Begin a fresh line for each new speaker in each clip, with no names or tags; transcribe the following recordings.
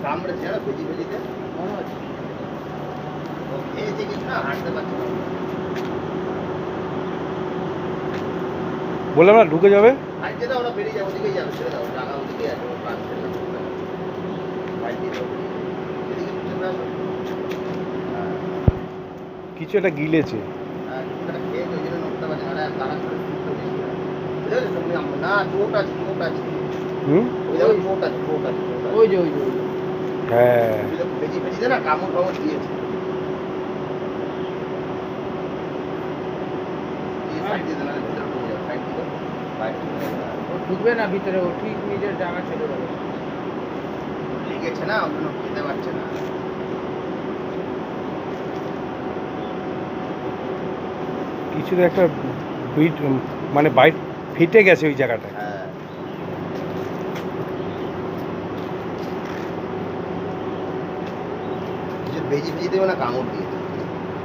কামড়েছে না ভেজি ভেজিতে
মনে হচ্ছে
খেয়েছে কিছু না হাঁটতে পারছে না।
বললাম না ঢুকে যাবে।
হাঁটতে দাও ওরা বেরিয়ে যাবে ওদিকেই যাবে ছেড়ে দাও টাকা ওদিকেই আছে ওর কাজ ছেড়ে দাও হাঁটতে দাও এদিকে চলে আসো
কিছু একটা গিলেছে।
আর কিছুটা খেয়েছে ওই জন্য নড়তে পারছে না তারা করে শুনতে বেশি না বুঝেছো তুমি না চোট আছে
হুম।
ওই দেখো চোট আছে চোট আছে
ওই যে ওই যে
হ্যাঁ
ভেজি ভেজিতে না কামড় টামড় দিয়েছে এই সাইড দিয়ে না ভিতরে ঢুকে যাবে সাইড দিয়ে বাইরে
ও ঢুকবে না ভিতরে ও ঠিক নিজের জায়গা ছেড়ে দেবে
লেগেছে না ওই জন্য খেতে পারছে না
কিছু তো একটা বিট মানে বাইট ফেটে গেছে ওই জায়গাটা।
হ্যাঁ যে ভেজি ভেজি দেবে না কামড় দিয়েছে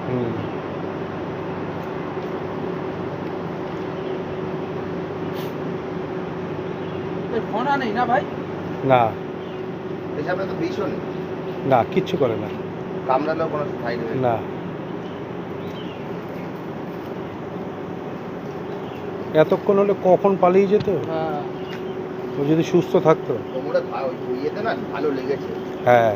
হুম।
ফোনা নেই না ভাই
না
পেশাবে তো বিষও নেই
না কিচ্ছু করে না।
কামড়ালেও কোনো সাইড
না এতক্ষণ হলে কখন পালিয়ে যেত
হ্যাঁ
ও যদি সুস্থ থাকতো।
কোমরে ইয়েতে না ভালো লেগেছে
হ্যাঁ